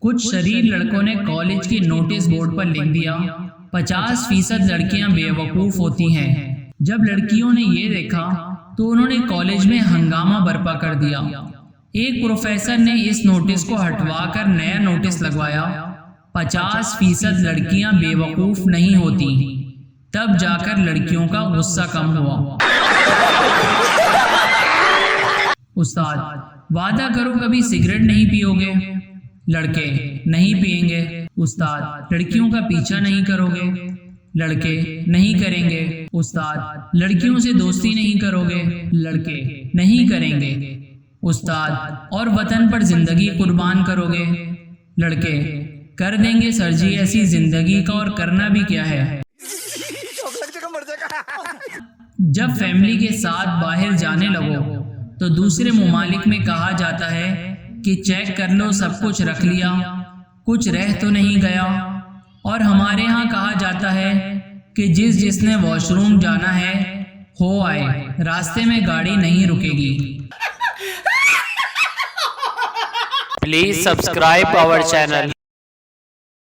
कुछ शरीर लड़कों ने कॉलेज के नोटिस बोर्ड पर लिख दिया, 50% लड़कियां बेवकूफ होती हैं। जब लड़कियों ने ये देखा तो उन्होंने कॉलेज में हंगामा बर्पा कर दिया। एक प्रोफेसर ने इस नोटिस को हटवाकर नया नोटिस लगवाया, 50% लड़कियां बेवकूफ नहीं होती। तब जाकर लड़कियों का गुस्सा कम हुआ। उस्ताद, वादा करो कभी सिगरेट नहीं पियोगे। लड़के, नहीं पिएंगे। उस्ताद, लड़कियों का पीछा नहीं करोगे। लड़के, नहीं करेंगे। उस्ताद, लड़कियों से दोस्ती नहीं करोगे। लड़के, नहीं करेंगे। उस्ताद, और वतन पर जिंदगी कुर्बान करोगे। लड़के, कर देंगे सर जी ऐसी जिंदगी का, और करना भी क्या है। जब फैमिली के साथ बाहर जाने लगो तो दूसरे ममालिक में कहा जाता है कि चेक कर लो सब कुछ रख लिया, कुछ रह तो नहीं गया। और हमारे यहाँ कहा जाता है कि जिसने वॉशरूम जाना है हो आए, रास्ते में गाड़ी नहीं रुकेगी। Please subscribe our channel.